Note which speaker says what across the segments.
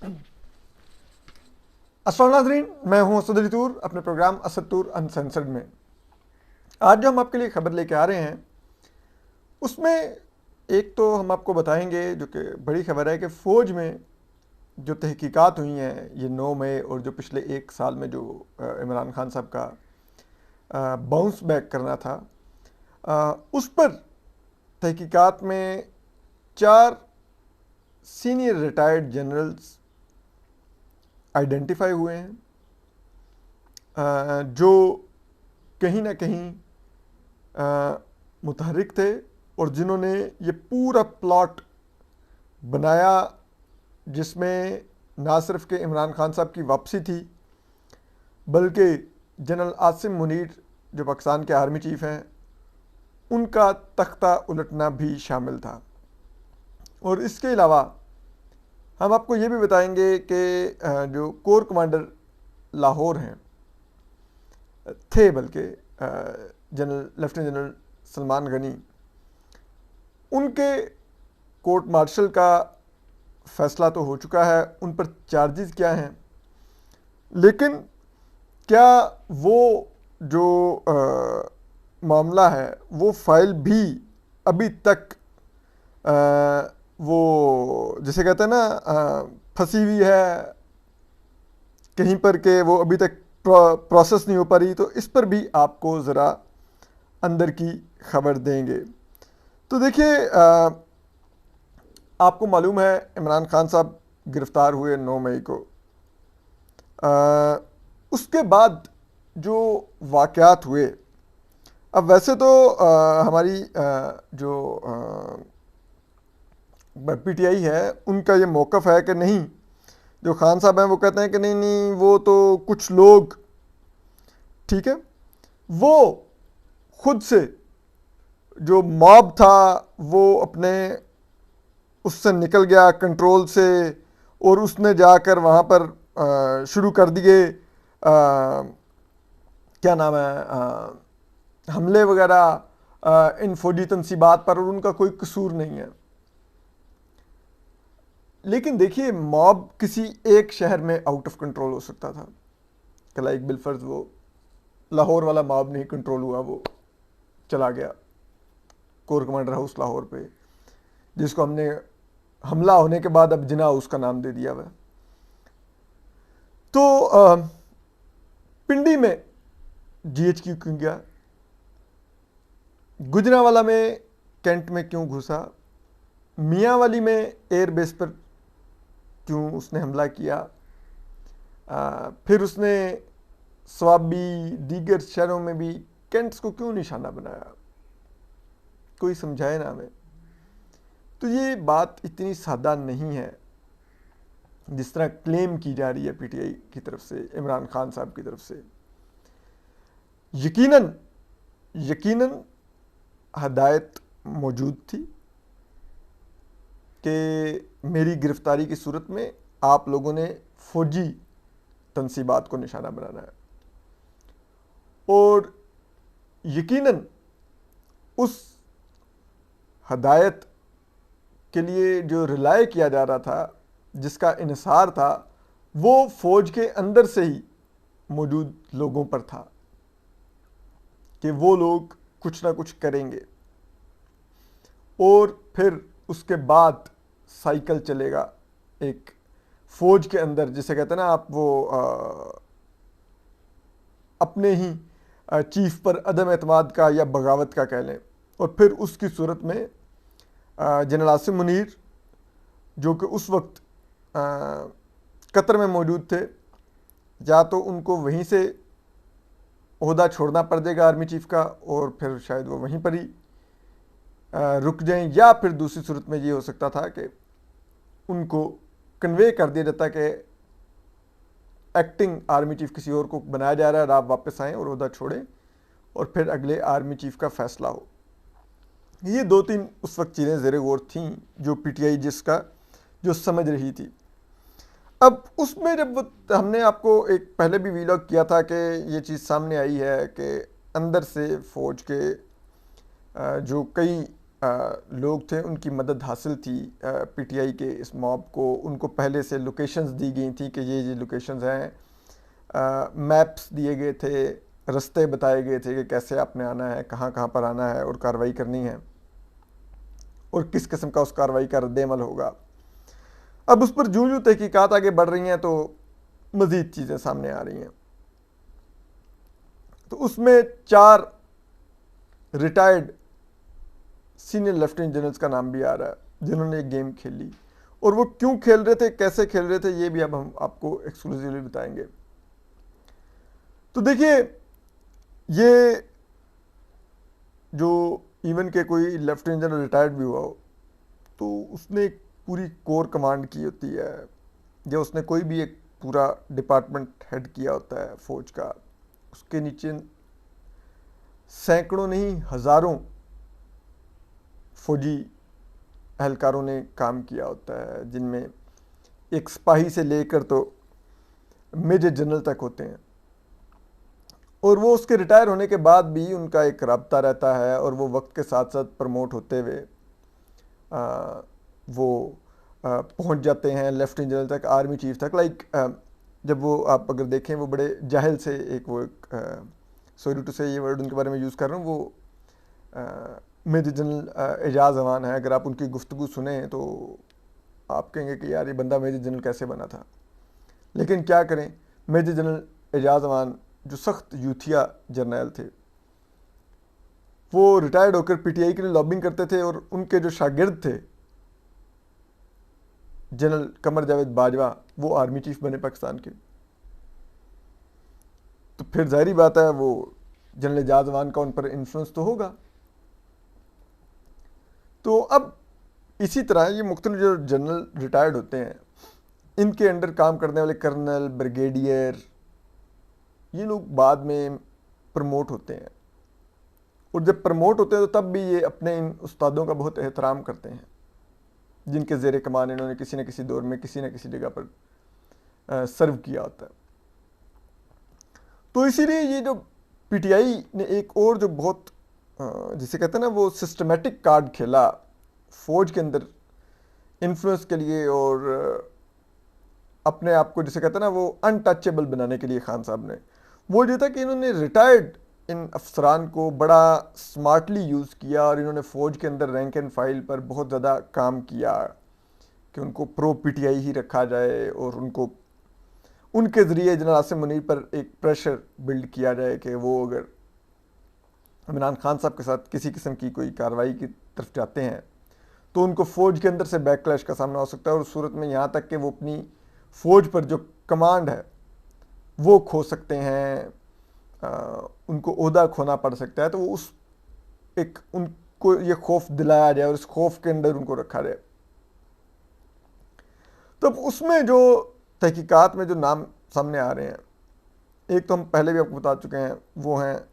Speaker 1: अस्सलाम नाज़रीन, मैं हूं असद अली तूर अपने प्रोग्राम असद तूर अनसेंसर्ड में। आज जो हम आपके लिए खबर लेके आ रहे हैं उसमें एक तो हम आपको बताएंगे जो कि बड़ी खबर है कि फ़ौज में जो तहकीकात हुई हैं ये 9 मई और जो पिछले एक साल में जो इमरान खान साहब का बाउंस बैक करना था, उस पर तहकीकात में 4 सीनियर रिटायर्ड जनरल्स आइडेंटिफाई हुए हैं, जो कहीं ना कहीं मुतहरिक थे और जिन्होंने ये पूरा प्लॉट बनाया जिसमें ना सिर्फ के इमरान खान साहब की वापसी थी बल्कि जनरल आसिम मुनीर जो पाकिस्तान के आर्मी चीफ हैं उनका तख्ता उलटना भी शामिल था। और इसके अलावा हम आपको ये भी बताएंगे कि जो कोर कमांडर लाहौर हैं थे बल्कि general lieutenant general Salman Ghani, उनके कोर्ट मार्शल का फैसला तो हो चुका है, उन पर चार्जेस क्या हैं, लेकिन क्या वो जो मामला है वो फाइल भी अभी तक वो जिसे कहते हैं ना फंसी हुई है कहीं पर के वो अभी तक प्रोसेस नहीं हो पा रही, तो इस पर भी आपको ज़रा अंदर की खबर देंगे। तो देखिए, आपको मालूम है इमरान खान साहब गिरफ़्तार हुए 9 मई को। उसके बाद जो वाक़यात हुए, अब वैसे तो हमारी जो पीटीआई है उनका ये मौक़िफ़ है कि नहीं, जो खान साहब हैं वो कहते हैं कि नहीं नहीं वो तो कुछ लोग, ठीक है, वो खुद से जो मॉब था वो अपने उससे निकल गया कंट्रोल से और उसने जाकर वहाँ पर शुरू कर दिए क्या नाम है हमले वगैरह इन फौजी तनसीबात पर, और उनका कोई कसूर नहीं है। लेकिन देखिए, मॉब किसी एक शहर में आउट ऑफ कंट्रोल हो सकता था, कल एक बिलफर्ज वो लाहौर वाला मॉब नहीं कंट्रोल हुआ, वो चला गया कोर कमांडर हाउस लाहौर पे, जिसको हमने हमला होने के बाद अब जिना हाउस का नाम दे दिया हुआ। तो पिंडी में जीएचक्यू क्यों गया, गुजरांवाला में कैंट में क्यों घुसा, मियांवाली में एयरबेस पर क्यों उसने हमला किया, फिर उसने स्वाबी दीगर शहरों में भी कैंट्स को क्यों निशाना बनाया, कोई समझाए ना हमें। तो ये बात इतनी सादा नहीं है जिस तरह क्लेम की जा रही है पीटीआई की तरफ से, इमरान खान साहब की तरफ से। यकीनन यकीनन हदायत मौजूद थी कि मेरी गिरफ्तारी की सूरत में आप लोगों ने फौजी तनसीबात को निशाना बनाना है, और यकीनन उस हदायत के लिए जो रिलाय किया जा रहा था, जिसका इन्हिसार था, वो फौज के अंदर से ही मौजूद लोगों पर था कि वो लोग कुछ ना कुछ करेंगे, और फिर उसके बाद साइकिल चलेगा एक फौज के अंदर, जिसे कहते हैं ना आप, वो अपने ही चीफ पर अदम एतमाद का या बगावत का कह लें। और फिर उसकी सूरत में जनरल आसिम मुनीर जो कि उस वक्त कतर में मौजूद थे, या तो उनको वहीं से ओहदा छोड़ना पड़ जाएगा आर्मी चीफ का और फिर शायद वो वहीं पर ही रुक जाएं, या फिर दूसरी सूरत में ये हो सकता था कि उनको कन्वे कर दिया जाता कि एक्टिंग आर्मी चीफ किसी और को बनाया जा रहा है और आप वापस आएँ और ओहदा छोड़ें और फिर अगले आर्मी चीफ का फैसला हो। ये 2-3 उस वक्त चीज़ें ज़ेरे गौर थीं जो पीटीआई जिसका जो समझ रही थी। अब उसमें जब हमने आपको एक पहले भी वीलॉग किया था कि ये चीज़ सामने आई है कि अंदर से फ़ौज के जो कई लोग थे उनकी मदद हासिल थी पीटीआई के इस मॉब को। उनको पहले से लोकेशंस दी गई थी कि ये लोकेशंस हैं, मैप्स दिए गए थे, रास्ते बताए गए थे कि कैसे आपने आना है, कहाँ कहाँ पर आना है और कार्रवाई करनी है और किस किस्म का उस कार्रवाई का रद्द-ए-अमल होगा। अब उस पर जूँ-जूँ तहकीकात आगे बढ़ रही हैं तो मज़ीद चीज़ें सामने आ रही हैं। तो उसमें 4 रिटायर्ड सीनियर लेफ्टिनेंट जनरल्स का नाम भी आ रहा है जिन्होंने एक गेम खेली, और वो क्यों खेल रहे थे, कैसे खेल रहे थे, ये भी अब हम आपको एक्सक्लूसिवली बताएंगे। तो देखिए, ये जो इवन के कोई लेफ्टिनेंट जनरल रिटायर्ड भी हुआ हो तो उसने एक पूरी कोर कमांड की होती है, या उसने कोई भी एक पूरा डिपार्टमेंट हेड किया होता है फौज का, उसके नीचे सैकड़ों नहीं हज़ारों फौजी एहलकारों ने काम किया होता है, जिनमें एक सिपाही से लेकर तो मेजर जनरल तक होते हैं। और वो उसके रिटायर होने के बाद भी उनका एक राब्ता रहता है, और वो वक्त के साथ साथ प्रमोट होते हुए वो पहुंच जाते हैं लेफ्टिनेंट जनरल तक, आर्मी चीफ तक। लाइक जब वो, आप अगर देखें, वो बड़े जाहिल से एक वो सॉरी टू से ये वर्ड उनके बारे में यूज़ कर रहा हूँ, वो मेजर जनरल एजाज अवान है। अगर आप उनकी गुफ्तगू सुने तो आप कहेंगे कि यार ये बंदा मेजर जनरल कैसे बना था। लेकिन क्या करें, मेजर जनरल एजाज अवान जो सख्त यूथिया जर्नैल थे, वो रिटायर्ड होकर पीटीआई के लिए लॉबिंग करते थे, और उनके जो शागिर्द थे जनरल कमर जावेद बाजवा, वो आर्मी चीफ बने पाकिस्तान के। तो फिर जाहिर बात है वो जनरल एजाज अवान का उन पर इन्फ्लुएंस तो होगा। तो अब इसी तरह ये मुख्तलिफ जो जनरल रिटायर्ड होते हैं, इनके अंडर काम करने वाले कर्नल, ब्रिगेडियर, ये लोग बाद में प्रमोट होते हैं, और जब प्रमोट होते हैं तो तब भी ये अपने इन उस्तादों का बहुत एहतराम करते हैं जिनके ज़ेर कमान इन्होंने किसी न किसी दौर में किसी न किसी जगह पर सर्व किया होता है। तो इसीलिए ये जो पीटीआई ने एक और जो बहुत जिसे कहते हैं ना, वो सिस्टमेटिक कार्ड खेला फौज के अंदर इन्फ्लुएंस के लिए, और अपने आप को जिसे कहते हैं ना वो अनटचेबल बनाने के लिए खान साहब ने, वो ये था कि इन्होंने रिटायर्ड इन अफसरान को बड़ा स्मार्टली यूज़ किया, और इन्होंने फ़ौज के अंदर रैंक एंड फाइल पर बहुत ज़्यादा काम किया कि उनको प्रो पीटीआई ही रखा जाए, और उनको उनके ज़रिए जनरल आसिम मुनीर पर एक प्रेशर बिल्ड किया जाए कि वो अगर इमरान खान साहब के साथ किसी किस्म की कोई कार्रवाई की तरफ जाते हैं तो उनको फ़ौज के अंदर से बैकलैश का सामना हो सकता है, और उस सूरत में यहाँ तक कि वो अपनी फ़ौज पर जो कमांड है वो खो सकते हैं, उनको ओहदा खोना पड़ सकता है। तो वो उस एक उनको ये खौफ दिलाया जाए और इस खौफ के अंदर उनको रखा जाए। तो उसमें जो तहकीकात में जो नाम सामने आ रहे हैं, एक तो हम पहले भी आपको बता चुके हैं, वो हैं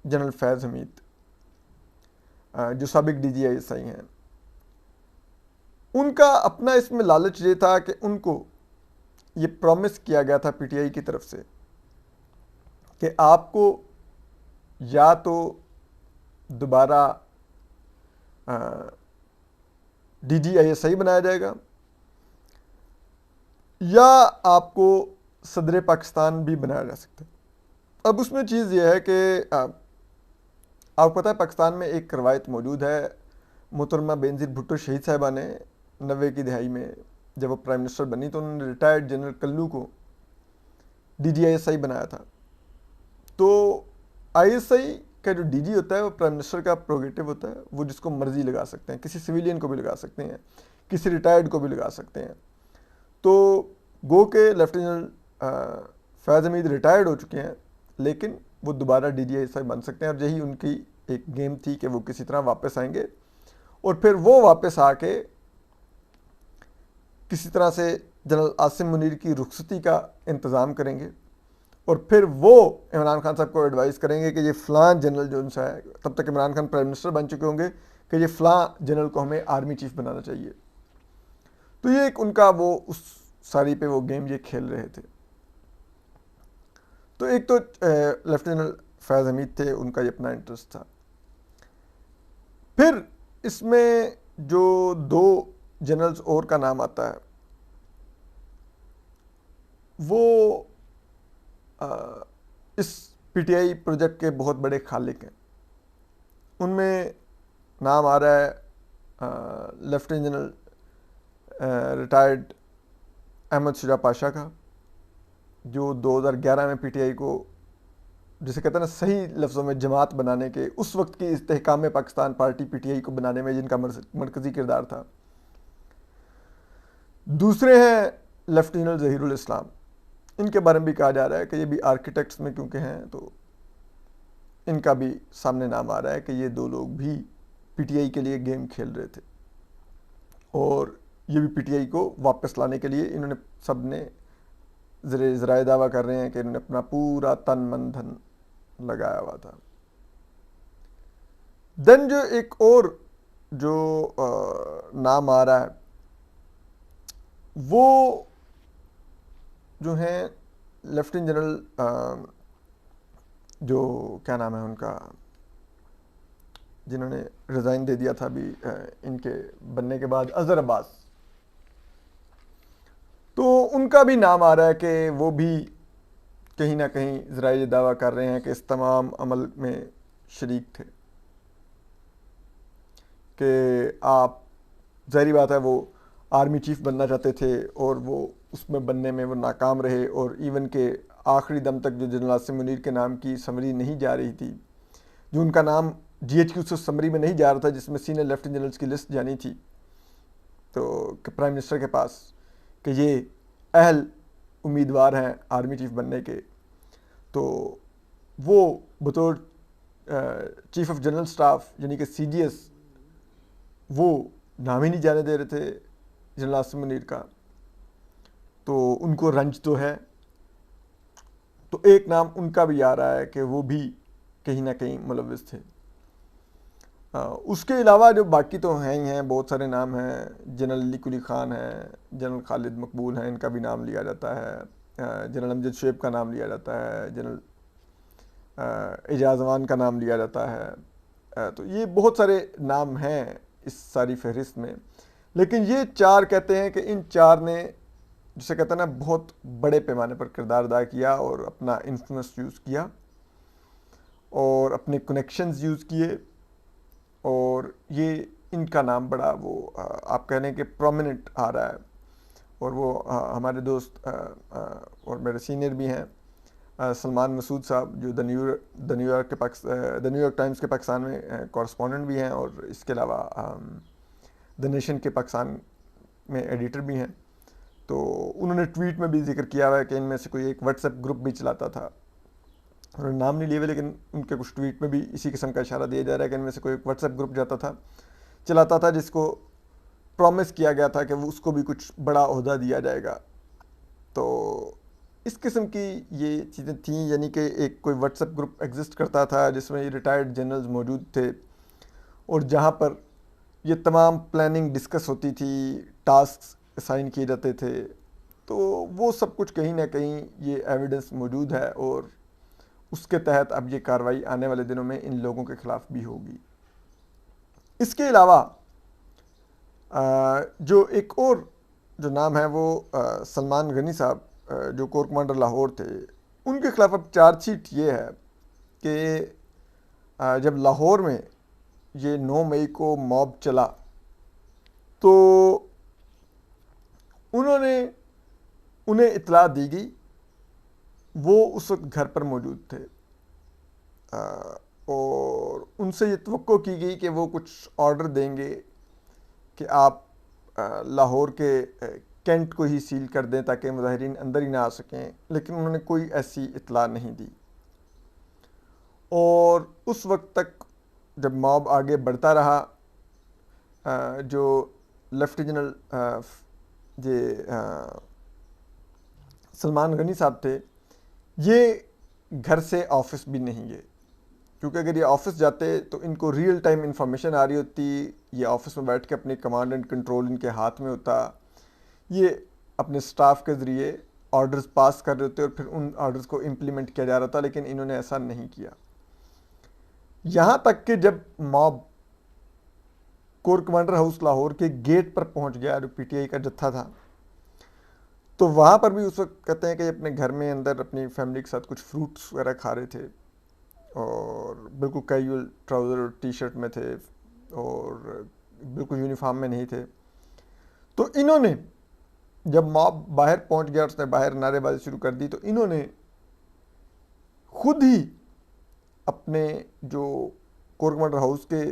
Speaker 1: जनरल फैज़ हमीद, जो साबिक DGI हैं। उनका अपना इसमें लालच ये था कि उनको ये प्रॉमिस किया गया था पीटीआई की तरफ से कि आपको या तो दोबारा DGI बनाया जाएगा, या आपको सदर पाकिस्तान भी बनाया जा सकता है। अब उसमें चीज़ यह है कि आपको पता है पाकिस्तान में एक रवायत मौजूद है, मोहतरमा बेनज़ीर भुट्टो शहीद साहिबा ने 90 की दहाई में जब वो प्राइम मिनिस्टर बनी तो उन्होंने रिटायर्ड जनरल कल्लू को DGI बनाया था। तो ISI का जो DG होता है वो प्राइम मिनिस्टर का प्रोगेटिव होता है, वो जिसको मर्जी लगा सकते हैं, किसी सिविलियन को भी लगा सकते हैं, किसी रिटायर्ड को भी लगा सकते हैं। तो गो के लेफ्टिनेंट फैज़ हमीद रिटायर्ड हो चुके हैं, लेकिन वो दोबारा DGI बन सकते हैं, और यही उनकी एक गेम थी कि वो किसी तरह वापस आएंगे, और फिर वो वापस आके किसी तरह से जनरल आसिम मुनीर की रुखसती का इंतज़ाम करेंगे, और फिर वो इमरान खान साहब को एडवाइस करेंगे कि ये फ़लाँ जनरल जो उनसे है, तब तक इमरान खान प्राइम मिनिस्टर बन चुके होंगे, कि ये फ़लाँ जनरल को हमें आर्मी चीफ बनाना चाहिए। तो ये एक उनका वो उस सारी पे वो गेम ये खेल रहे थे। तो एक तो लेफ्टिनेंट फैज़ हमीद थे, उनका ये अपना इंटरेस्ट था। फिर इसमें जो दो जनरल्स और का नाम आता है वो इस पीटीआई प्रोजेक्ट के बहुत बड़े खालिक हैं। उनमें नाम आ रहा है lieutenant general retired Ahmad Shuja Pasha का, जो 2011 में पीटीआई को, जिसे कहते हैं ना सही लफ्ज़ों में, जमात बनाने के, उस वक्त की इस्तेहकाम पाकिस्तान पार्टी पीटीआई को बनाने में जिनका मरकज़ी किरदार था। दूसरे हैं लेफ्टिनेंट जनरल ज़हीरुल इस्लाम। इनके बारे में भी कहा जा रहा है कि ये भी आर्किटेक्ट्स में क्योंकि हैं, तो इनका भी सामने नाम आ रहा है कि ये दो लोग भी पीटीआई के लिए गेम खेल रहे थे और ये भी पीटीआई को वापस लाने के लिए इन्होंने, सब ने ज़राए दावा कर रहे हैं कि इन्होंने अपना पूरा तन मन धन लगाया हुआ था। देन जो एक और जो नाम आ रहा है वो जो हैं लेफ्टिनेंट जनरल, जो क्या नाम है उनका, जिन्होंने रिज़ाइन दे दिया था अभी इनके बनने के बाद, अज़हर अब्बास। तो उनका भी नाम आ रहा है कि वो भी कहीं ना कहीं ज़राए दावा कर रहे हैं कि इस तमाम अमल में शरीक थे। कि आप, ज़ाहिर बात है, वो आर्मी चीफ बनना चाहते थे और वो उसमें बनने में वो नाकाम रहे, और इवन के आखिरी दम तक जो जनरल आसिम मुनीर के नाम की समरी नहीं जा रही थी, जो उनका नाम जीएचक्यू से समरी में नहीं जा रहा था, जिसमें सीनियर लेफ्टिनेंट जनरल्स की लिस्ट जानी थी तो प्राइम मिनिस्टर के पास कि ये अहल उम्मीदवार हैं आर्मी चीफ बनने के, तो वो बतौर चीफ ऑफ जनरल स्टाफ यानी कि सीजीएस वो नाम ही नहीं जाने दे रहे थे जनरल आसिम मुनीर का। तो उनको रंज तो है, तो एक नाम उनका भी आ रहा है कि वो भी कहीं ना कहीं मुलविस थे। उसके अलावा जो बाकी तो हैं ही हैं, बहुत सारे नाम हैं। जनरल अली कुली ख़ान हैं, जनरल खालिद मकबूल हैं, इनका भी नाम लिया जाता है। जनरल अमजद शुएब का नाम लिया जाता है, जनरल एजाज़वान का नाम लिया जाता है। तो ये बहुत सारे नाम हैं इस सारी फहरिस्त में, लेकिन ये चार कहते हैं कि इन चार ने, जिसे कहते हैं ना, बहुत बड़े पैमाने पर किरदार अदा किया और अपना इन्फ्लुएंस यूज़ किया और अपने कनेक्शंस यूज़ किए, और ये इनका नाम बड़ा वो आप कह लें कि प्रोमिनेंट आ रहा है। और वो हमारे दोस्त और मेरे सीनियर भी हैं, सलमान मसूद साहब, जो द न्यूयॉर्क टाइम्स के पाकिस्तान में कॉरेस्पॉन्डेंट भी हैं, और इसके अलावा द नेशन के पाकिस्तान में एडिटर भी हैं। तो उन्होंने ट्वीट में भी जिक्र किया हुआ है कि इनमें से कोई एक व्हाट्सएप ग्रुप भी चलाता था, उन्होंने नाम नहीं लिए हुए, लेकिन उनके कुछ ट्वीट में भी इसी किस्म का इशारा दिया जा रहा है कि इनमें से कोई एक व्हाट्सएप ग्रुप चलाता था जिसको प्रॉमिस किया गया था कि वो उसको भी कुछ बड़ा ओहदा दिया जाएगा। तो इस किस्म की ये चीज़ें थीं, यानी कि एक कोई व्हाट्सएप ग्रुप एग्जिस्ट करता था जिसमें ये रिटायर्ड जनरल्स मौजूद थे, और जहाँ पर ये तमाम प्लानिंग डिस्कस होती थी, टास्क असाइन किए जाते थे। तो वो सब कुछ कहीं ना कहीं ये एविडेंस मौजूद है, और उसके तहत अब ये कार्रवाई आने वाले दिनों में इन लोगों के ख़िलाफ़ भी होगी। इसके अलावा जो एक और जो नाम है वो सलमान गनी साहब, जो कोर कमांडर लाहौर थे, उनके ख़िलाफ़ अब चार्जशीट ये है कि जब लाहौर में ये 9 मई को मॉब चला तो उन्हें इत्तला दी गई, वो उस वक्त घर पर मौजूद थे, और उनसे ये तवक्को की गई कि वो कुछ ऑर्डर देंगे कि आप लाहौर के कैंट को ही सील कर दें ताकि मुजाहिरीन अंदर ही ना आ सकें, लेकिन उन्होंने कोई ऐसी इत्तला नहीं दी। और उस वक्त तक जब मॉब आगे बढ़ता रहा, जो लेफ्टिनेंट जनरल सलमान गनी साहब थे, ये घर से ऑफिस भी नहीं गए, क्योंकि अगर ये ऑफिस जाते तो इनको रियल टाइम इंफॉर्मेशन आ रही होती, ये ऑफिस में बैठ के अपने कमांड एंड कंट्रोल इनके हाथ में होता, ये अपने स्टाफ के ज़रिए ऑर्डर्स पास कर रहे होते और फिर उन ऑर्डर्स को इम्प्लीमेंट किया जा रहा था, लेकिन इन्होंने ऐसा नहीं किया। यहाँ तक कि जब mob core commander house Lahore के गेट पर पहुंच गया, जो पीटीआई का जत्था था। तो वहाँ पर भी उस वक्त कहते हैं कि अपने घर में अंदर अपनी फैमिली के साथ कुछ फ्रूट्स वगैरह खा रहे थे और बिल्कुल कैजुअल ट्राउज़र और टी शर्ट में थे और बिल्कुल यूनिफॉर्म में नहीं थे। तो इन्होंने जब मॉब बाहर पहुंच गया, उसने बाहर नारेबाजी शुरू कर दी, तो इन्होंने खुद ही अपने जो कोर कमांडर हाउस के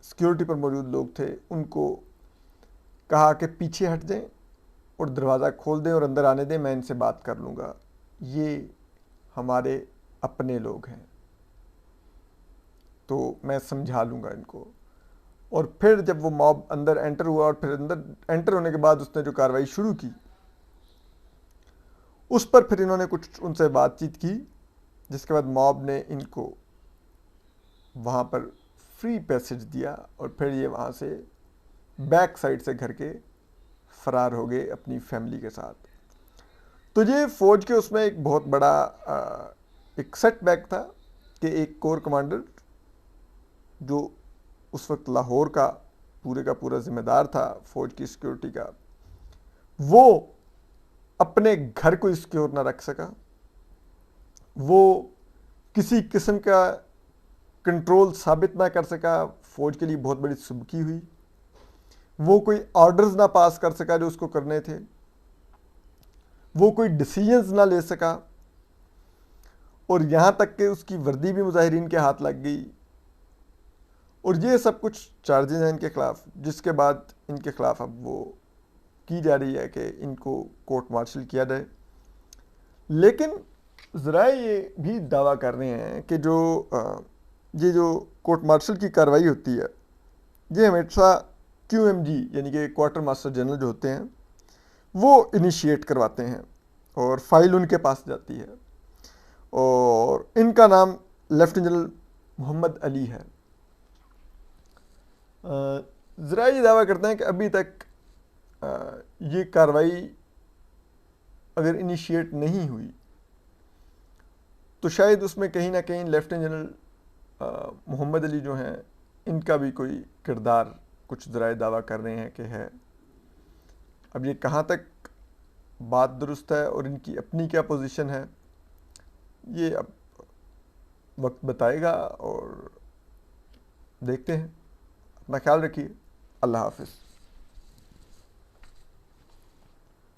Speaker 1: सिक्योरिटी पर मौजूद लोग थे उनको कहा कि पीछे हट जाएं और दरवाज़ा खोल दें और अंदर आने दें, मैं इनसे बात कर लूँगा, ये हमारे अपने लोग हैं, तो मैं समझा लूँगा इनको। और फिर जब वो मॉब अंदर एंटर हुआ और फिर अंदर एंटर होने के बाद उसने जो कार्रवाई शुरू की, उस पर फिर इन्होंने कुछ उनसे बातचीत की, जिसके बाद मॉब ने इनको वहाँ पर फ्री पैसेज दिया और फिर ये वहाँ से बैक साइड से घर के फरार हो गए अपनी फैमिली के साथ। तो ये फौज के उसमें एक बहुत बड़ा एक सेटबैक था कि एक कोर कमांडर जो उस वक्त लाहौर का पूरा जिम्मेदार था फौज की सिक्योरिटी का, वो अपने घर को सिक्योर ना रख सका, वो किसी किस्म का कंट्रोल साबित ना कर सका, फौज के लिए बहुत बड़ी सुबकी हुई, वो कोई ऑर्डर्स ना पास कर सका जो उसको करने थे, वो कोई डिसीजंस ना ले सका, और यहाँ तक कि उसकी वर्दी भी मुजाहिरीन के हाथ लग गई। और ये सब कुछ चार्जेस हैं इनके खिलाफ, जिसके बाद इनके खिलाफ अब वो की जा रही है कि इनको कोर्ट मार्शल किया जाए। लेकिन ज़रा ये भी दावा कर रहे हैं कि ये जो कोर्ट मार्शल की कार्रवाई होती है, ये हमेशा QMG यानी कि क्वार्टर मास्टर जनरल जो होते हैं वो इनिशिएट करवाते हैं और फाइल उनके पास जाती है, और इनका नाम लेफ्टिनेंट जनरल मोहम्मद अली है। ज़रा ये दावा करते हैं कि अभी तक ये कार्रवाई अगर इनिशिएट नहीं हुई तो शायद उसमें कहीं ना कहीं लेफ्टिनेंट जनरल मोहम्मद अली जो हैं इनका भी कोई किरदार कुछ ज़राए दावा कर रहे हैं कि है। अब ये कहाँ तक बात दुरुस्त है और इनकी अपनी क्या पोजीशन है, ये अब वक्त बताएगा और देखते हैं। अपना ख्याल रखिए। अल्लाह हाफिज़।